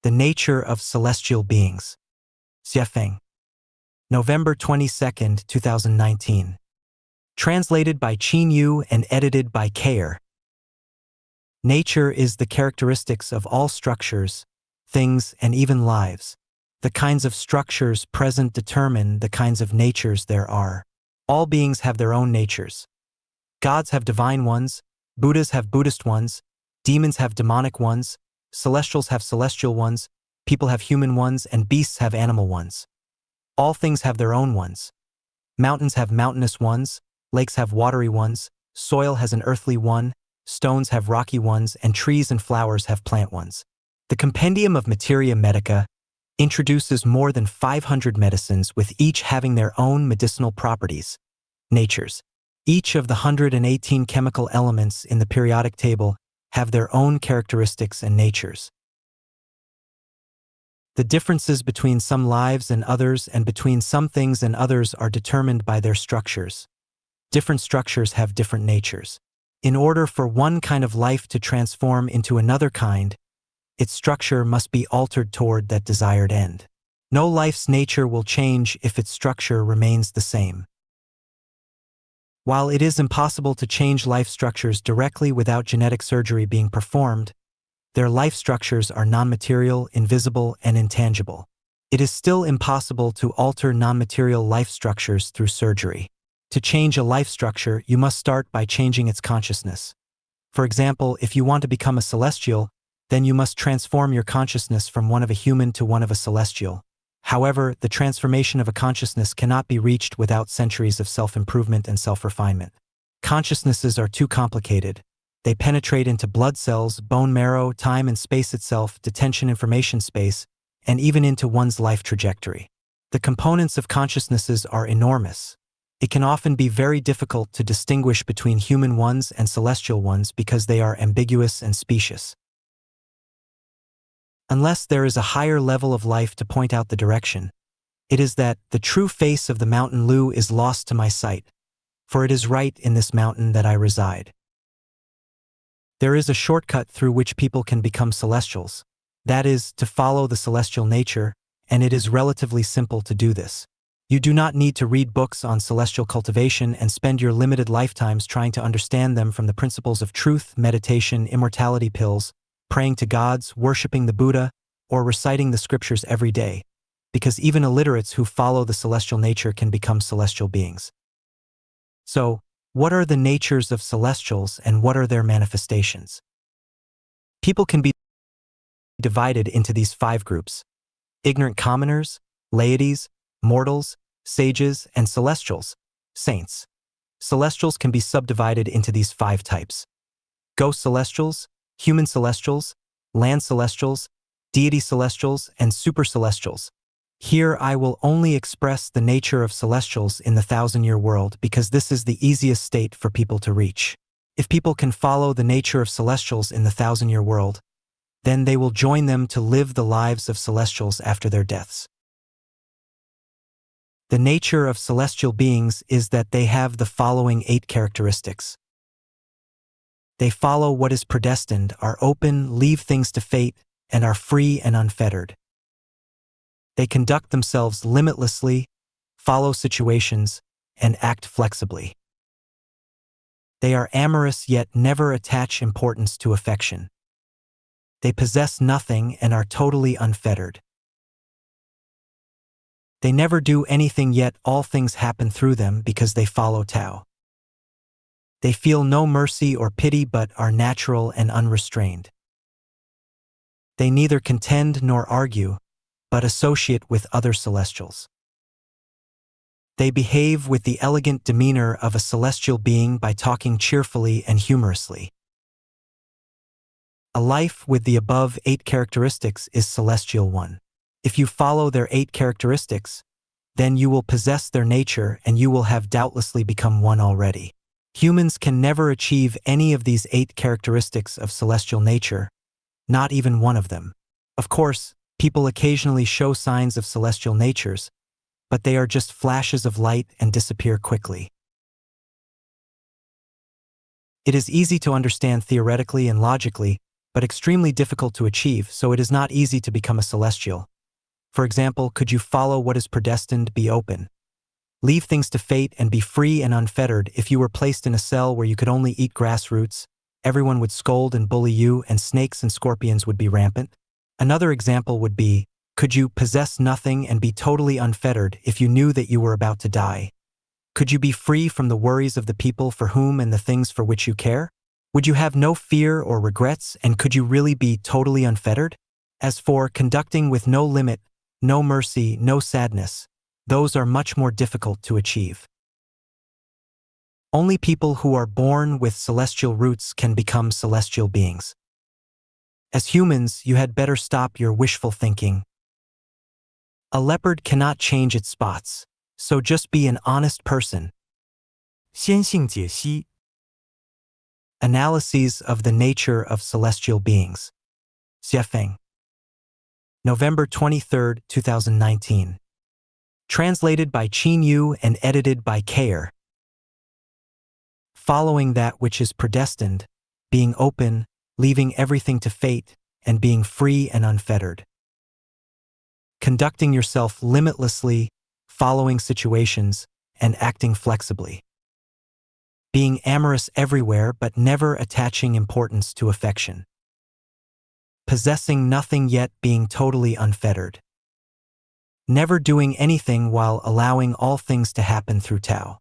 The Nature of Celestial Beings. Xiefeng. November 22, 2019. Translated by Qin Yu and edited by Kayer. Nature is the characteristics of all structures, things, and even lives. The kinds of structures present determine the kinds of natures there are. All beings have their own natures. Gods have divine ones, Buddhas have Buddhist ones, demons have demonic ones, celestials have celestial ones, people have human ones, and beasts have animal ones. All things have their own ones. Mountains have mountainous ones, lakes have watery ones, soil has an earthly one, stones have rocky ones, and trees and flowers have plant ones. The Compendium of Materia Medica introduces more than 500 medicines, with each having their own medicinal properties, natures. Each of the 118 chemical elements in the periodic table have their own characteristics and natures. The differences between some lives and others and between some things and others are determined by their structures. Different structures have different natures. In order for one kind of life to transform into another kind, its structure must be altered toward that desired end. No life's nature will change if its structure remains the same. While it is impossible to change life structures directly without genetic surgery being performed, their life structures are non-material, invisible, and intangible. It is still impossible to alter non-material life structures through surgery. To change a life structure, you must start by changing its consciousness. For example, if you want to become a celestial, then you must transform your consciousness from one of a human to one of a celestial. However, the transformation of a consciousness cannot be reached without centuries of self-improvement and self-refinement. Consciousnesses are too complicated. They penetrate into blood cells, bone marrow, time and space itself, detention information space, and even into one's life trajectory. The components of consciousnesses are enormous. It can often be very difficult to distinguish between human ones and celestial ones because they are ambiguous and specious. Unless there is a higher level of life to point out the direction, it is that the true face of the mountain Lu is lost to my sight, for it is right in this mountain that I reside. There is a shortcut through which people can become celestials, that is, to follow the celestial nature, and it is relatively simple to do this. You do not need to read books on celestial cultivation and spend your limited lifetimes trying to understand them from the principles of truth, meditation, immortality pills, praying to gods, worshipping the Buddha, or reciting the scriptures every day, because even illiterates who follow the celestial nature can become celestial beings. So, what are the natures of celestials and what are their manifestations? People can be divided into these 5 groups: ignorant commoners, laities, mortals, sages, and celestials, saints. Celestials can be subdivided into these 5 types: ghost celestials, human celestials, land celestials, deity celestials, and super celestials. Here I will only express the nature of celestials in the 1,000-year world because this is the easiest state for people to reach. If people can follow the nature of celestials in the 1,000-year world, then they will join them to live the lives of celestials after their deaths. The nature of celestial beings is that they have the following 8 characteristics. They follow what is predestined, are open, leave things to fate, and are free and unfettered. They conduct themselves limitlessly, follow situations, and act flexibly. They are amorous yet never attach importance to affection. They possess nothing and are totally unfettered. They never do anything yet all things happen through them because they follow Tao. They feel no mercy or pity but are natural and unrestrained. They neither contend nor argue, but associate with other celestials. They behave with the elegant demeanor of a celestial being by talking cheerfully and humorously. A life with the above 8 characteristics is celestial one. If you follow their 8 characteristics, then you will possess their nature and you will have doubtlessly become one already. Humans can never achieve any of these 8 characteristics of celestial nature, not even one of them. Of course, people occasionally show signs of celestial natures, but they are just flashes of light and disappear quickly. It is easy to understand theoretically and logically, but extremely difficult to achieve, so it is not easy to become a celestial. For example, could you follow what is predestined, be open? Leave things to fate and be free and unfettered. If you were placed in a cell where you could only eat grass roots, everyone would scold and bully you, and snakes and scorpions would be rampant. Another example would be, could you possess nothing and be totally unfettered if you knew that you were about to die? Could you be free from the worries of the people for whom and the things for which you care? Would you have no fear or regrets, and could you really be totally unfettered? As for conducting with no limit, no mercy, no sadness, those are much more difficult to achieve. Only people who are born with celestial roots can become celestial beings. As humans, you had better stop your wishful thinking. A leopard cannot change its spots, so just be an honest person. 先性解析 Analyses of the nature of celestial beings. Xiefeng. November 23, 2019. Translated by Qin Yu and edited by Kayer. Following that which is predestined, being open, leaving everything to fate, and being free and unfettered. Conducting yourself limitlessly, following situations, and acting flexibly. Being amorous everywhere but never attaching importance to affection. Possessing nothing yet being totally unfettered. Never doing anything while allowing all things to happen through Tao.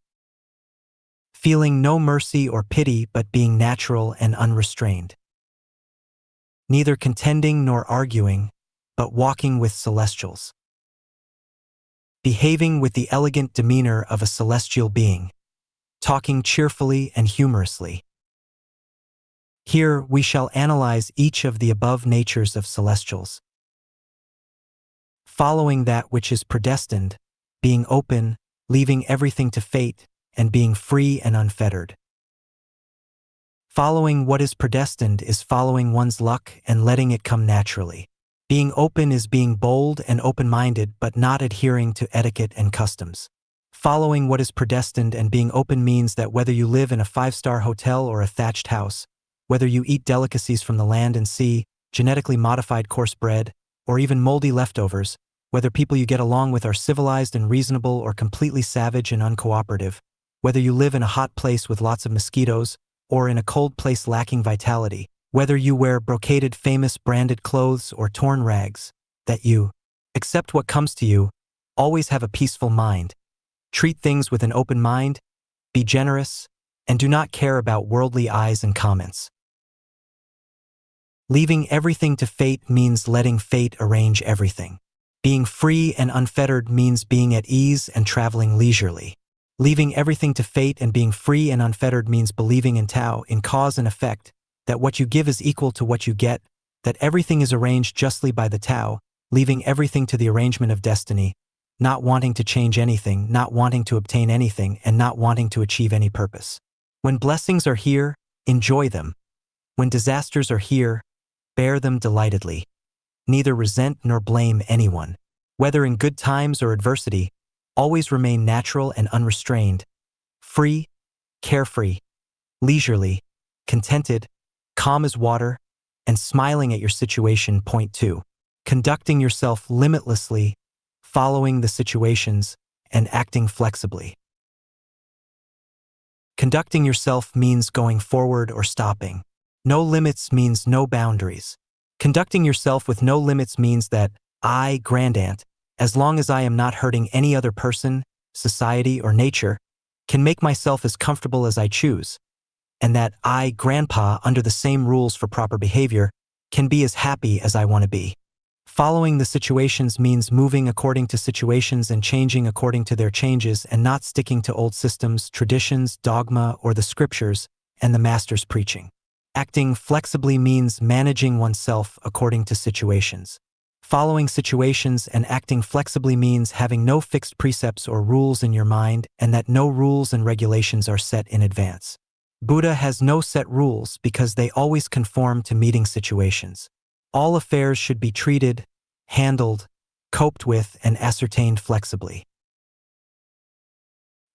Feeling no mercy or pity but being natural and unrestrained. Neither contending nor arguing, but walking with celestials. Behaving with the elegant demeanor of a celestial being. Talking cheerfully and humorously. Here we shall analyze each of the above natures of celestials. Following that which is predestined, being open, leaving everything to fate, and being free and unfettered. Following what is predestined is following one's luck and letting it come naturally. Being open is being bold and open-minded but not adhering to etiquette and customs. Following what is predestined and being open means that whether you live in a 5-star hotel or a thatched house, whether you eat delicacies from the land and sea, genetically modified coarse bread, or even moldy leftovers, whether people you get along with are civilized and reasonable or completely savage and uncooperative, whether you live in a hot place with lots of mosquitoes or in a cold place lacking vitality, whether you wear brocaded famous branded clothes or torn rags, that you accept what comes to you, always have a peaceful mind, treat things with an open mind, be generous, and do not care about worldly eyes and comments. Leaving everything to fate means letting fate arrange everything. Being free and unfettered means being at ease and traveling leisurely. Leaving everything to fate and being free and unfettered means believing in Tao, in cause and effect, that what you give is equal to what you get, that everything is arranged justly by the Tao, leaving everything to the arrangement of destiny, not wanting to change anything, not wanting to obtain anything, and not wanting to achieve any purpose. When blessings are here, enjoy them. When disasters are here, bear them delightedly. Neither resent nor blame anyone. Whether in good times or adversity, always remain natural and unrestrained, free, carefree, leisurely, contented, calm as water, and smiling at your situation. Point 2. Conducting yourself limitlessly, following the situations, and acting flexibly. Conducting yourself means going forward or stopping. No limits means no boundaries. Conducting yourself with no limits means that I, Grandaunt, as long as I am not hurting any other person, society, or nature, can make myself as comfortable as I choose, and that I, Grandpa, under the same rules for proper behavior, can be as happy as I want to be. Following the situations means moving according to situations and changing according to their changes and not sticking to old systems, traditions, dogma, or the scriptures and the master's preaching. Acting flexibly means managing oneself according to situations. Following situations and acting flexibly means having no fixed precepts or rules in your mind and that no rules and regulations are set in advance. Buddha has no set rules because they always conform to meeting situations. All affairs should be treated, handled, coped with, and ascertained flexibly.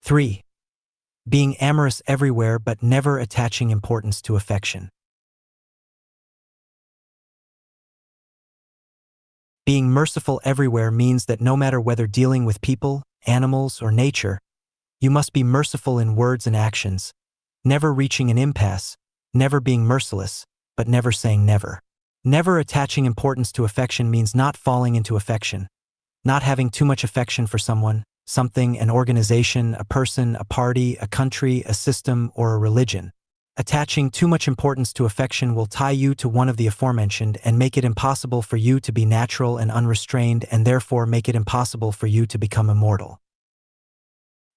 3. Being amorous everywhere but never attaching importance to affection. Being merciful everywhere means that no matter whether dealing with people, animals, or nature, you must be merciful in words and actions, never reaching an impasse, never being merciless, but never saying never. Never attaching importance to affection means not falling into affection, not having too much affection for someone, something, an organization, a person, a party, a country, a system, or a religion. Attaching too much importance to affection will tie you to one of the aforementioned and make it impossible for you to be natural and unrestrained, and therefore make it impossible for you to become immortal.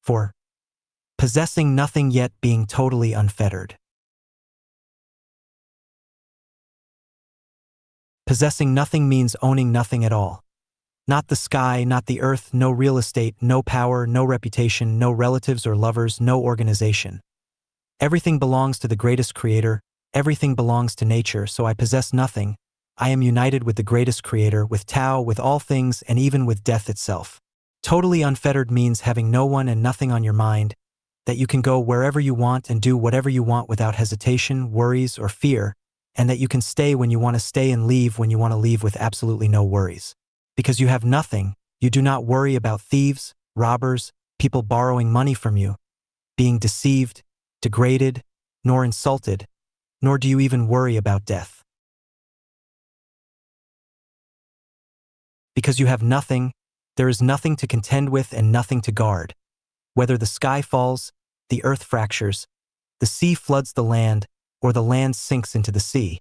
4. Possessing nothing yet being totally unfettered. Possessing nothing means owning nothing at all. Not the sky, not the earth, no real estate, no power, no reputation, no relatives or lovers, no organization. Everything belongs to the greatest creator, everything belongs to nature, so I possess nothing. I am united with the greatest creator, with Tao, with all things, and even with death itself. Totally unfettered means having no one and nothing on your mind, that you can go wherever you want and do whatever you want without hesitation, worries, or fear, and that you can stay when you want to stay and leave when you want to leave with absolutely no worries. Because you have nothing, you do not worry about thieves, robbers, people borrowing money from you, being deceived, degraded, nor insulted, nor do you even worry about death. Because you have nothing, there is nothing to contend with and nothing to guard. Whether the sky falls, the earth fractures, the sea floods the land, or the land sinks into the sea.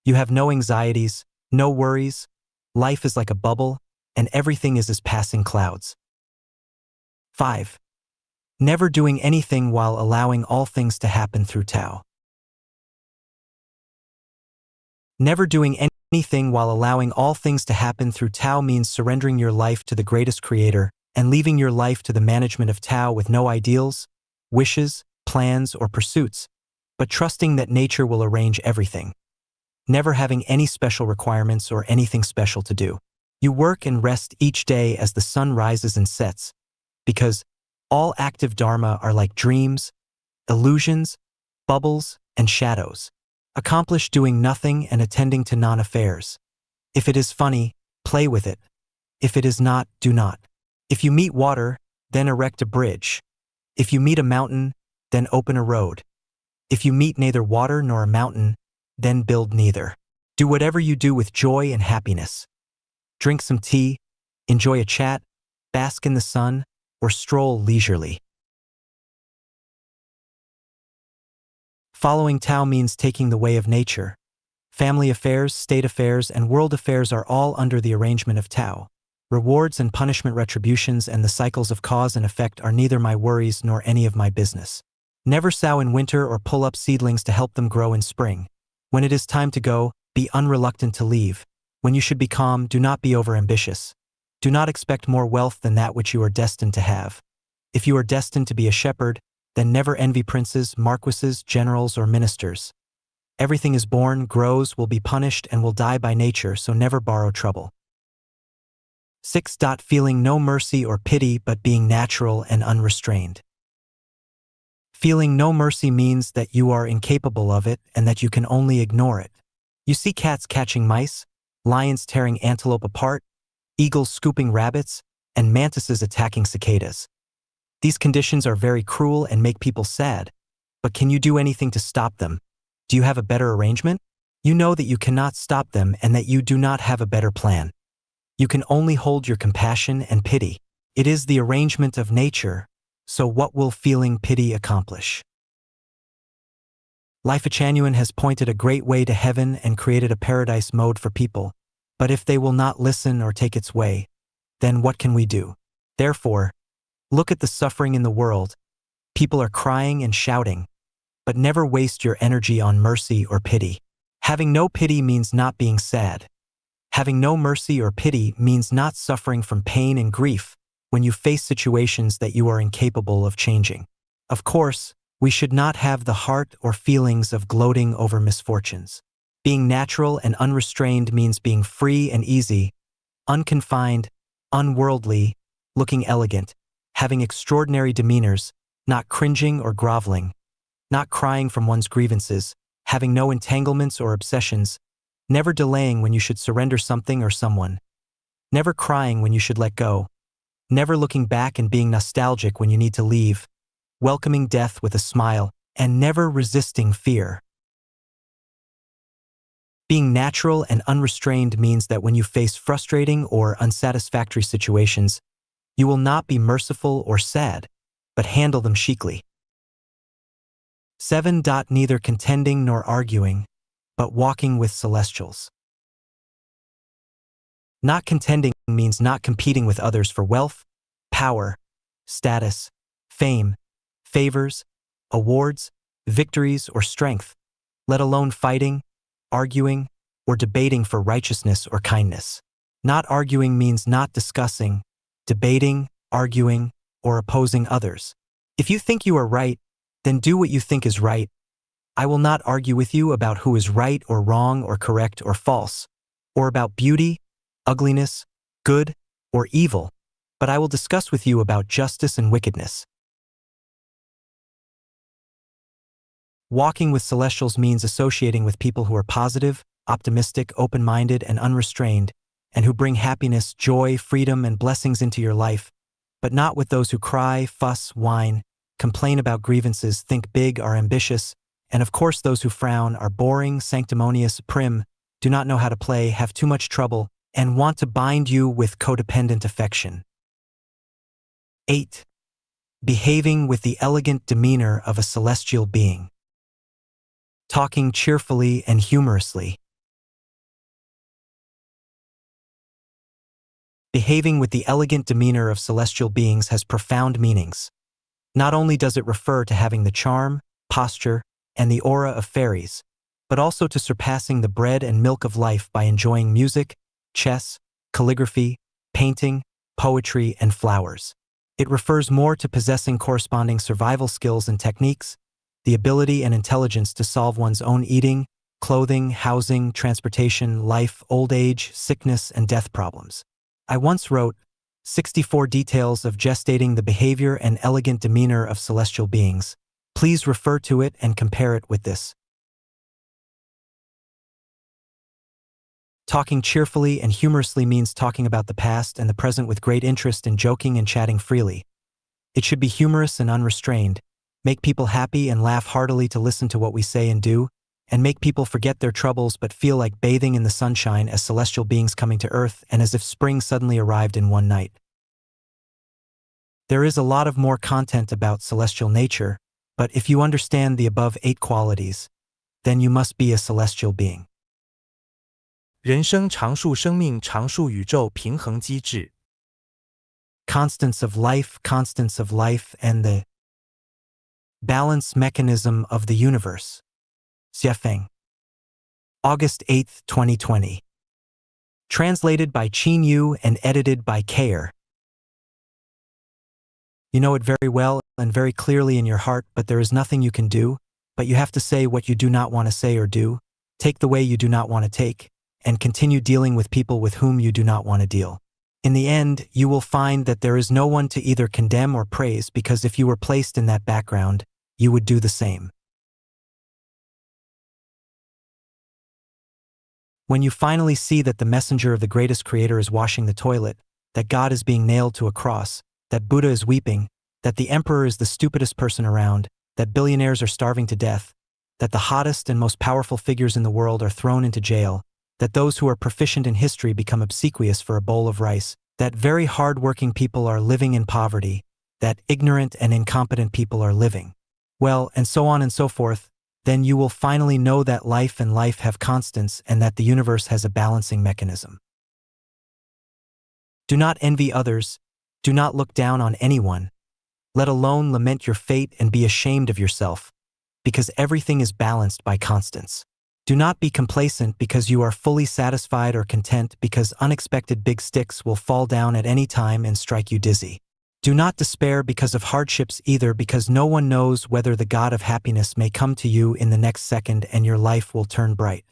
You have no anxieties, no worries. Life is like a bubble, and everything is as passing clouds. 5. Never doing anything while allowing all things to happen through Tao. Never doing anything while allowing all things to happen through Tao means surrendering your life to the greatest creator and leaving your life to the management of Tao with no ideals, wishes, plans, or pursuits, but trusting that nature will arrange everything. Never having any special requirements or anything special to do. You work and rest each day as the sun rises and sets, because all active dharma are like dreams, illusions, bubbles, and shadows. Accomplish doing nothing and attending to non-affairs. If it is funny, play with it. If it is not, do not. If you meet water, then erect a bridge. If you meet a mountain, then open a road. If you meet neither water nor a mountain, then build neither. Do whatever you do with joy and happiness. Drink some tea, enjoy a chat, bask in the sun, or stroll leisurely. Following Tao means taking the way of nature. Family affairs, state affairs, and world affairs are all under the arrangement of Tao. Rewards and punishment, retributions, and the cycles of cause and effect are neither my worries nor any of my business. Never sow in winter or pull up seedlings to help them grow in spring. When it is time to go, be unreluctant to leave. When you should be calm, do not be overambitious. Do not expect more wealth than that which you are destined to have. If you are destined to be a shepherd, then never envy princes, marquises, generals, or ministers. Everything is born, grows, will be punished, and will die by nature, so never borrow trouble. 6. Feeling no mercy or pity but being natural and unrestrained. Feeling no mercy means that you are incapable of it and that you can only ignore it. You see cats catching mice, lions tearing antelope apart, eagles scooping rabbits, and mantises attacking cicadas. These conditions are very cruel and make people sad, but can you do anything to stop them? Do you have a better arrangement? You know that you cannot stop them and that you do not have a better plan. You can only hold your compassion and pity. It is the arrangement of nature, so what will feeling pity accomplish? Life Changyuan has pointed a great way to heaven and created a paradise mode for people, but if they will not listen or take its way, then what can we do? Therefore, look at the suffering in the world. People are crying and shouting, but never waste your energy on mercy or pity. Having no pity means not being sad. Having no mercy or pity means not suffering from pain and grief when you face situations that you are incapable of changing. Of course, we should not have the heart or feelings of gloating over misfortunes. Being natural and unrestrained means being free and easy, unconfined, unworldly, looking elegant, having extraordinary demeanors, not cringing or groveling, not crying from one's grievances, having no entanglements or obsessions, never delaying when you should surrender something or someone, never crying when you should let go, never looking back and being nostalgic when you need to leave, welcoming death with a smile, and never resisting fear. Being natural and unrestrained means that when you face frustrating or unsatisfactory situations, you will not be merciful or sad, but handle them chicly. 7. Neither contending nor arguing, but walking with celestials. Not contending means not competing with others for wealth, power, status, fame, favors, awards, victories, or strength, let alone fighting, arguing, or debating for righteousness or kindness. Not arguing means not discussing, debating, arguing, or opposing others. If you think you are right, then do what you think is right. I will not argue with you about who is right or wrong or correct or false, or about beauty, ugliness, good, or evil, but I will discuss with you about justice and wickedness. Walking with celestials means associating with people who are positive, optimistic, open-minded, and unrestrained, and who bring happiness, joy, freedom, and blessings into your life, but not with those who cry, fuss, whine, complain about grievances, think big, are ambitious, and of course those who frown, are boring, sanctimonious, prim, do not know how to play, have too much trouble, and want to bind you with codependent affection. 8. Behaving with the elegant demeanor of a celestial being. Talking cheerfully and humorously. Behaving with the elegant demeanor of celestial beings has profound meanings. Not only does it refer to having the charm, posture, and the aura of fairies, but also to surpassing the bread and milk of life by enjoying music, chess, calligraphy, painting, poetry, and flowers. It refers more to possessing corresponding survival skills and techniques, the ability and intelligence to solve one's own eating, clothing, housing, transportation, life, old age, sickness, and death problems. I once wrote 64 details of gestating the behavior and elegant demeanor of celestial beings. Please refer to it and compare it with this. Talking cheerfully and humorously means talking about the past and the present with great interest in joking and chatting freely. It should be humorous and unrestrained, make people happy and laugh heartily to listen to what we say and do, and make people forget their troubles but feel like bathing in the sunshine as celestial beings coming to Earth and as if spring suddenly arrived in one night. There is a lot of more content about celestial nature, but if you understand the above 8 qualities, then you must be a celestial being. 人生常数生命常数宇宙平衡机制 Constants of life, and the balance mechanism of the universe. Xiafeng. August 8, 2020. Translated by Qin Yu and edited by Kayer. You know it very well and very clearly in your heart, but there is nothing you can do, but you have to say what you do not want to say or do, take the way you do not want to take, and continue dealing with people with whom you do not want to deal. In the end, you will find that there is no one to either condemn or praise, because if you were placed in that background, you would do the same. When you finally see that the messenger of the greatest creator is washing the toilet, that God is being nailed to a cross, that Buddha is weeping, that the emperor is the stupidest person around, that billionaires are starving to death, that the hottest and most powerful figures in the world are thrown into jail, that those who are proficient in history become obsequious for a bowl of rice, that very hard-working people are living in poverty, that ignorant and incompetent people are living, well, and so on and so forth, then you will finally know that life and life have constants and that the universe has a balancing mechanism. Do not envy others, do not look down on anyone, let alone lament your fate and be ashamed of yourself, because everything is balanced by constants. Do not be complacent because you are fully satisfied or content, because unexpected big sticks will fall down at any time and strike you dizzy. Do not despair because of hardships either, because no one knows whether the God of happiness may come to you in the next second and your life will turn bright.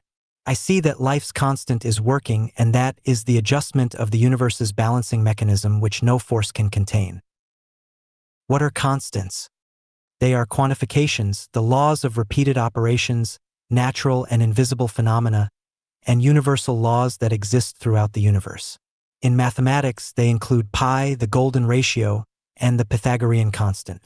I see that life's constant is working, and that is the adjustment of the universe's balancing mechanism which no force can contain. What are constants? They are quantifications, the laws of repeated operations, natural and invisible phenomena, and universal laws that exist throughout the universe. In mathematics, they include pi, the golden ratio, and the Pythagorean constant.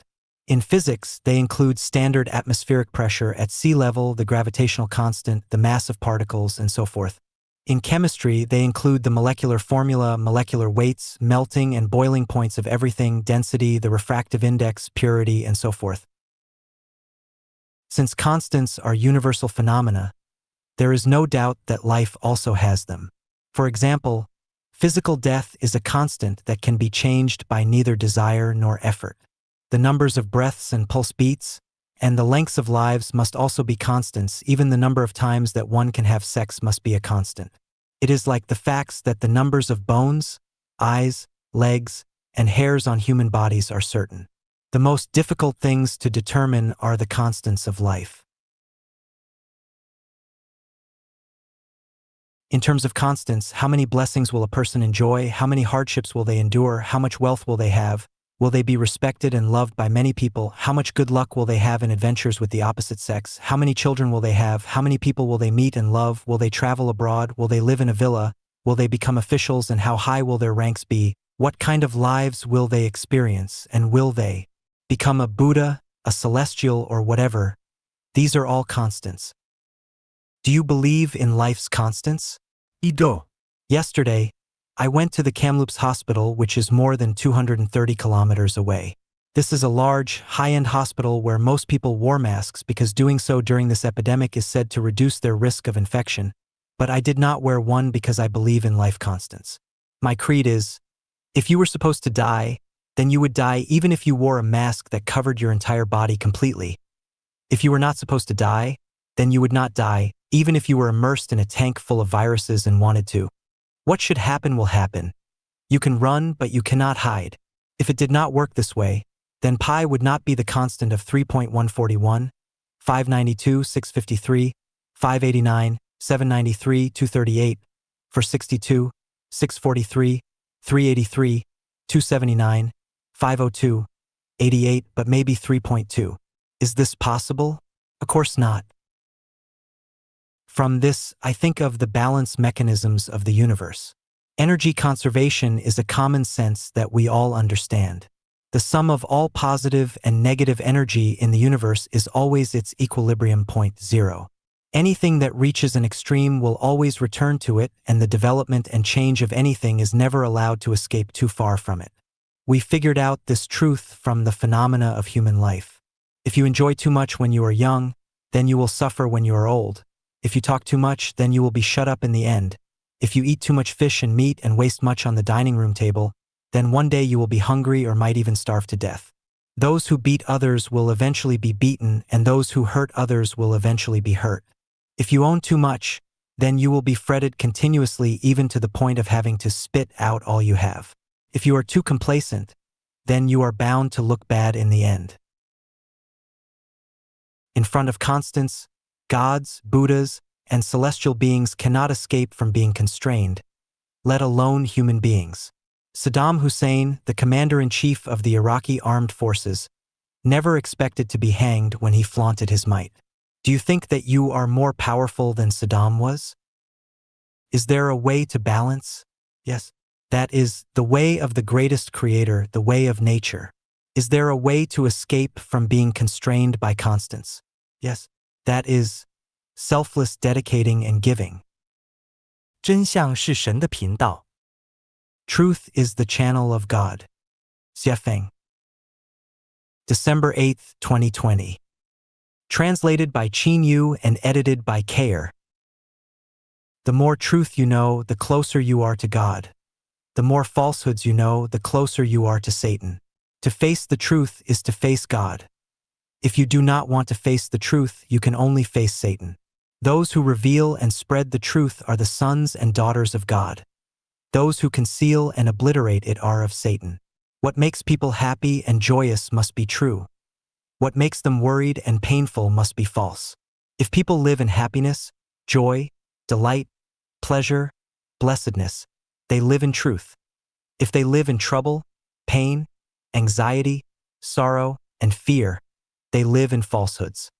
In physics, they include standard atmospheric pressure at sea level, the gravitational constant, the mass of particles, and so forth. In chemistry, they include the molecular formula, molecular weights, melting and boiling points of everything, density, the refractive index, purity, and so forth. Since constants are universal phenomena, there is no doubt that life also has them. For example, physical death is a constant that can be changed by neither desire nor effort. The numbers of breaths and pulse beats, and the lengths of lives must also be constants. Even the number of times that one can have sex must be a constant. It is like the facts that the numbers of bones, eyes, legs, and hairs on human bodies are certain. The most difficult things to determine are the constants of life. In terms of constants, how many blessings will a person enjoy? How many hardships will they endure? How much wealth will they have? Will they be respected and loved by many people? How much good luck will they have in adventures with the opposite sex? How many children will they have? How many people will they meet and love? Will they travel abroad? Will they live in a villa? Will they become officials, and how high will their ranks be? What kind of lives will they experience, and will they become a Buddha, a celestial, or whatever? These are all constants. Do you believe in life's constants? Ido. Yesterday, I went to the Kamloops Hospital, which is more than 230 kilometers away. This is a large, high-end hospital where most people wore masks because doing so during this epidemic is said to reduce their risk of infection, but I did not wear one because I believe in life constants. My creed is, if you were supposed to die, then you would die even if you wore a mask that covered your entire body completely. If you were not supposed to die, then you would not die, even if you were immersed in a tank full of viruses and wanted to. What should happen will happen. You can run, but you cannot hide. If it did not work this way, then pi would not be the constant of 3.141, 592, 653, 589, 793, 238, 462, 643, 383, 279, 502, 88, but maybe 3.2. Is this possible? Of course not. From this, I think of the balance mechanisms of the universe. Energy conservation is a common sense that we all understand. The sum of all positive and negative energy in the universe is always its equilibrium point, zero. Anything that reaches an extreme will always return to it, and the development and change of anything is never allowed to escape too far from it. We figured out this truth from the phenomena of human life. If you enjoy too much when you are young, then you will suffer when you are old. If you talk too much, then you will be shut up in the end. If you eat too much fish and meat and waste much on the dining room table, then one day you will be hungry or might even starve to death. Those who beat others will eventually be beaten, and those who hurt others will eventually be hurt. If you own too much, then you will be fretted continuously, even to the point of having to spit out all you have. If you are too complacent, then you are bound to look bad in the end. In front of constants, gods, Buddhas, and celestial beings cannot escape from being constrained, let alone human beings. Saddam Hussein, the commander-in-chief of the Iraqi armed forces, never expected to be hanged when he flaunted his might. Do you think that you are more powerful than Saddam was? Is there a way to balance? Yes. That is the way of the greatest creator, the way of nature. Is there a way to escape from being constrained by constants? Yes. That is selfless dedicating and giving. 真相是神的频道。 Truth is the channel of God. Xiafeng. December 8, 2020. Translated by Qin Yu and edited by Kayer. The more truth you know, the closer you are to God. The more falsehoods you know, the closer you are to Satan. To face the truth is to face God. If you do not want to face the truth, you can only face Satan. Those who reveal and spread the truth are the sons and daughters of God. Those who conceal and obliterate it are of Satan. What makes people happy and joyous must be true. What makes them worried and painful must be false. If people live in happiness, joy, delight, pleasure, blessedness, they live in truth. If they live in trouble, pain, anxiety, sorrow, and fear, they live in falsehoods.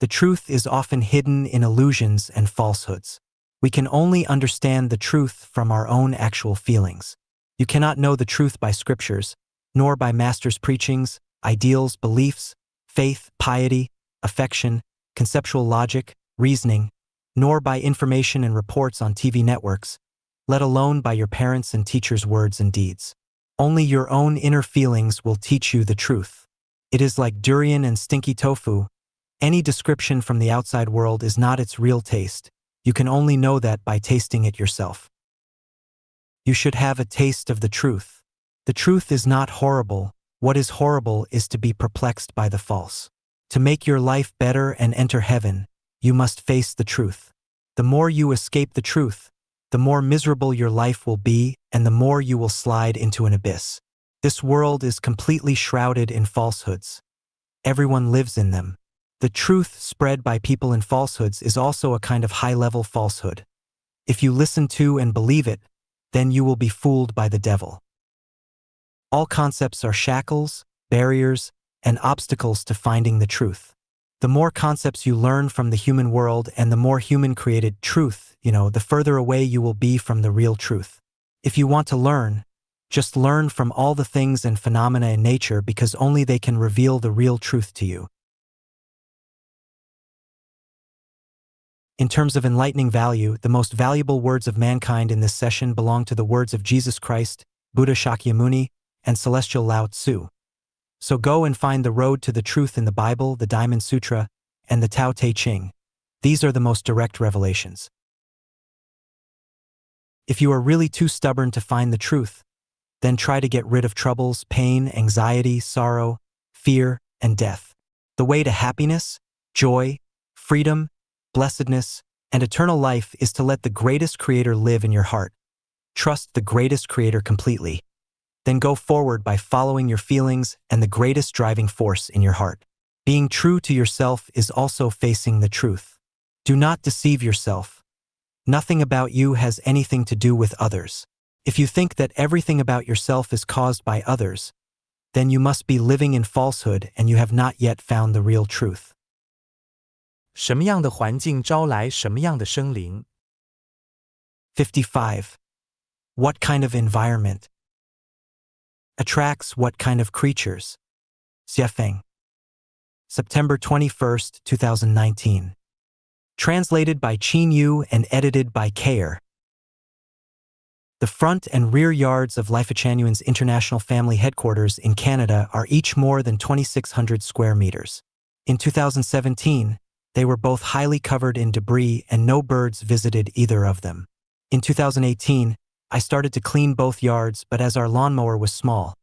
The truth is often hidden in illusions and falsehoods. We can only understand the truth from our own actual feelings. You cannot know the truth by scriptures, nor by masters' preachings, ideals, beliefs, faith, piety, affection, conceptual logic, reasoning, nor by information and reports on TV networks, let alone by your parents' and teachers' words and deeds. Only your own inner feelings will teach you the truth. It is like durian and stinky tofu. Any description from the outside world is not its real taste. You can only know that by tasting it yourself. You should have a taste of the truth. The truth is not horrible. What is horrible is to be perplexed by the false. To make your life better and enter heaven, you must face the truth. The more you escape the truth, the more miserable your life will be and the more you will slide into an abyss. This world is completely shrouded in falsehoods. Everyone lives in them. The truth spread by people in falsehoods is also a kind of high-level falsehood. If you listen to and believe it, then you will be fooled by the devil. All concepts are shackles, barriers, and obstacles to finding the truth. The more concepts you learn from the human world and the more human-created truth, the further away you will be from the real truth. If you want to learn, just learn from all the things and phenomena in nature because only they can reveal the real truth to you. In terms of enlightening value, the most valuable words of mankind in this session belong to the words of Jesus Christ, Buddha Shakyamuni, and Celestial Lao Tzu. So go and find the road to the truth in the Bible, the Diamond Sutra, and the Tao Te Ching. These are the most direct revelations. If you are really too stubborn to find the truth, then try to get rid of troubles, pain, anxiety, sorrow, fear, and death. The way to happiness, joy, freedom, blessedness, and eternal life is to let the greatest Creator live in your heart. Trust the greatest Creator completely. Then go forward by following your feelings and the greatest driving force in your heart. Being true to yourself is also facing the truth. Do not deceive yourself. Nothing about you has anything to do with others. If you think that everything about yourself is caused by others, then you must be living in falsehood and you have not yet found the real truth. 什么样的环境招来什么样的生灵？ 55. What kind of environment attracts what kind of creatures? Xiafeng. September 21st, 2019. Translated by Qin Yu and edited by Kayer. The front and rear yards of Life-Chanuan's International Family Headquarters in Canada are each more than 2,600 square meters. In 2017, they were both highly covered in debris and no birds visited either of them. In 2018, I started to clean both yards, but as our lawnmower was small,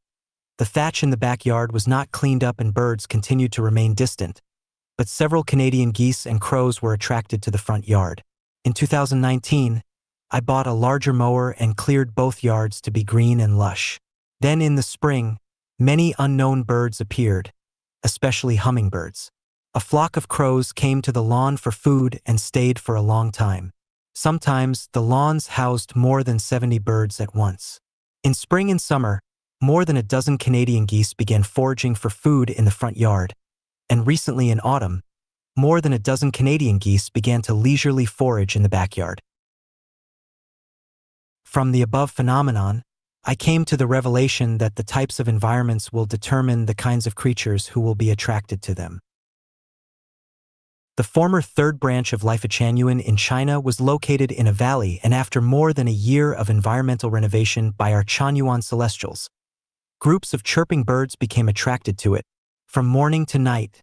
the thatch in the backyard was not cleaned up and birds continued to remain distant, but several Canadian geese and crows were attracted to the front yard. In 2019, I bought a larger mower and cleared both yards to be green and lush. Then in the spring, many unknown birds appeared, especially hummingbirds. A flock of crows came to the lawn for food and stayed for a long time. Sometimes the lawns housed more than 70 birds at once. In spring and summer, more than a dozen Canadian geese began foraging for food in the front yard, and recently in autumn, more than a dozen Canadian geese began to leisurely forage in the backyard. From the above phenomenon, I came to the revelation that the types of environments will determine the kinds of creatures who will be attracted to them. The former third branch of Life-Chanuan in China was located in a valley, and after more than a year of environmental renovation by our Chanyuan Celestials, groups of chirping birds became attracted to it. From morning to night,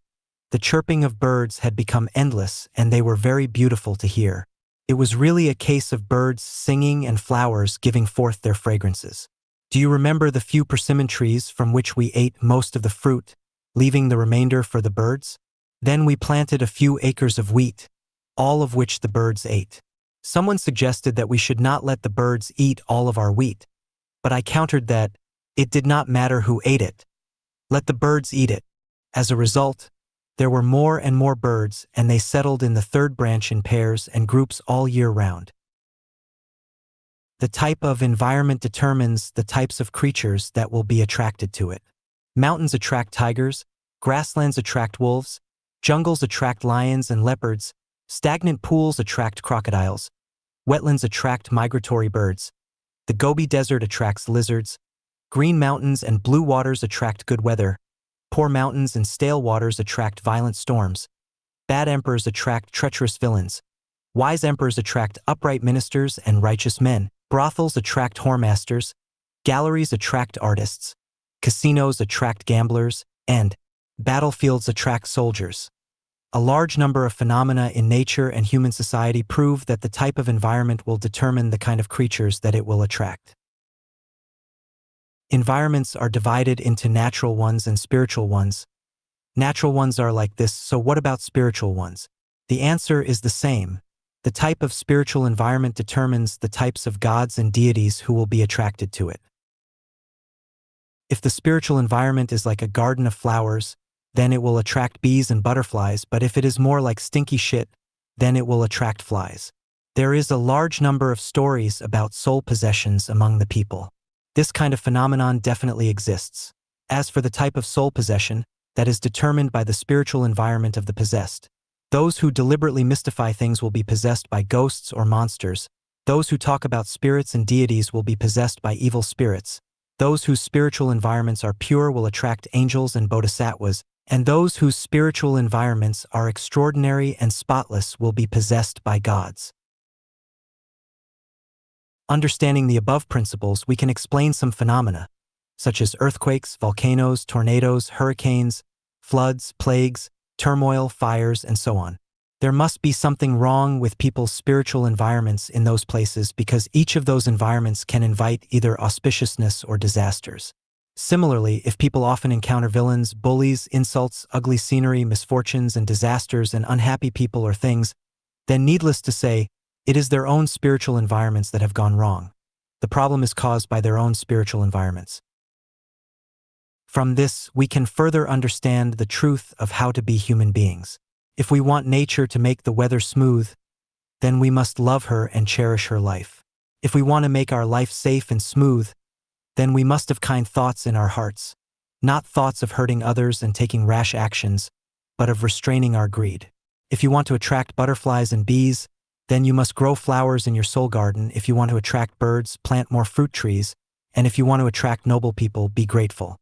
the chirping of birds had become endless and they were very beautiful to hear. It was really a case of birds singing and flowers giving forth their fragrances. Do you remember the few persimmon trees from which we ate most of the fruit, leaving the remainder for the birds? Then we planted a few acres of wheat, all of which the birds ate. Someone suggested that we should not let the birds eat all of our wheat, but I countered that it did not matter who ate it. Let the birds eat it. As a result, there were more and more birds, and they settled in the third branch in pairs and groups all year round. The type of environment determines the types of creatures that will be attracted to it. Mountains attract tigers, grasslands attract wolves, jungles attract lions and leopards, stagnant pools attract crocodiles, Wetlands attract migratory birds. The Gobi Desert attracts lizards. Green mountains and blue waters attract good weather. Poor mountains and stale waters attract violent storms. Bad emperors attract treacherous villains. Wise emperors attract upright ministers and righteous men. Brothels attract whoremasters. Galleries attract artists. Casinos attract gamblers. And battlefields attract soldiers. A large number of phenomena in nature and human society prove that the type of environment will determine the kind of creatures that it will attract. Environments are divided into natural ones and spiritual ones. Natural ones are like this, so what about spiritual ones? The answer is the same. The type of spiritual environment determines the types of gods and deities who will be attracted to it. If the spiritual environment is like a garden of flowers, then it will attract bees and butterflies, but if it is more like stinky shit, then it will attract flies. There is a large number of stories about soul possessions among the people. This kind of phenomenon definitely exists. As for the type of soul possession, that is determined by the spiritual environment of the possessed. Those who deliberately mystify things will be possessed by ghosts or monsters. Those who talk about spirits and deities will be possessed by evil spirits. Those whose spiritual environments are pure will attract angels and bodhisattvas, and those whose spiritual environments are extraordinary and spotless will be possessed by gods. Understanding the above principles, we can explain some phenomena, such as earthquakes, volcanoes, tornadoes, hurricanes, floods, plagues, turmoil, fires, and so on. There must be something wrong with people's spiritual environments in those places because each of those environments can invite either auspiciousness or disasters. Similarly, if people often encounter villains, bullies, insults, ugly scenery, misfortunes, and disasters and unhappy people or things, then needless to say, it is their own spiritual environments that have gone wrong. The problem is caused by their own spiritual environments. From this, we can further understand the truth of how to be human beings. If we want nature to make the weather smooth, then we must love her and cherish her life. If we want to make our life safe and smooth, then we must have kind thoughts in our hearts, not thoughts of hurting others and taking rash actions, but of restraining our greed. If you want to attract butterflies and bees, then you must grow flowers in your soul garden. If you want to attract birds, plant more fruit trees, and if you want to attract noble people, be grateful.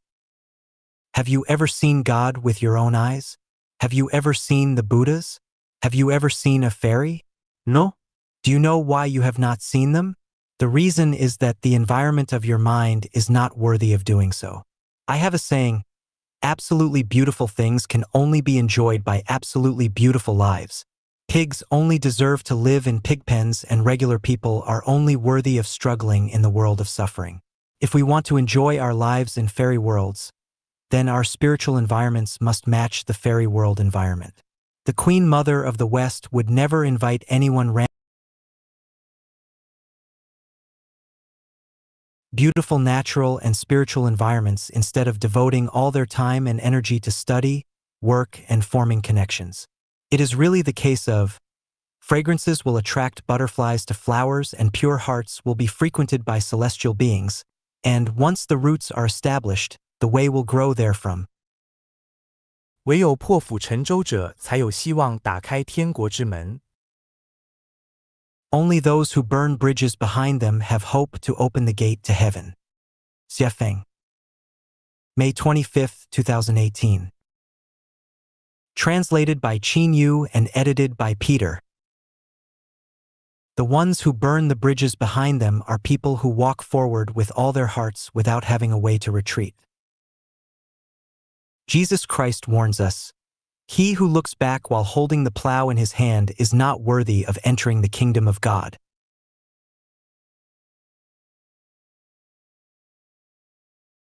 Have you ever seen God with your own eyes? Have you ever seen the Buddhas? Have you ever seen a fairy? No? Do you know why you have not seen them? The reason is that the environment of your mind is not worthy of doing so. I have a saying, absolutely beautiful things can only be enjoyed by absolutely beautiful lives. Pigs only deserve to live in pig pens, and regular people are only worthy of struggling in the world of suffering. If we want to enjoy our lives in fairy worlds, then our spiritual environments must match the fairy world environment. The Queen Mother of the West would never invite anyone beautiful natural and spiritual environments instead of devoting all their time and energy to study, work, and forming connections. It is really the case of fragrances will attract butterflies to flowers and pure hearts will be frequented by celestial beings, and once the roots are established, the way will grow therefrom. 唯有破釜沉舟者，才有希望打开天国之门。Only those who burn bridges behind them have hope to open the gate to heaven. Xie Feng. May 25, 2018. Translated by Qin Yu and edited by Peter. The ones who burn the bridges behind them are people who walk forward with all their hearts without having a way to retreat. Jesus Christ warns us, "He who looks back while holding the plow in his hand is not worthy of entering the kingdom of God."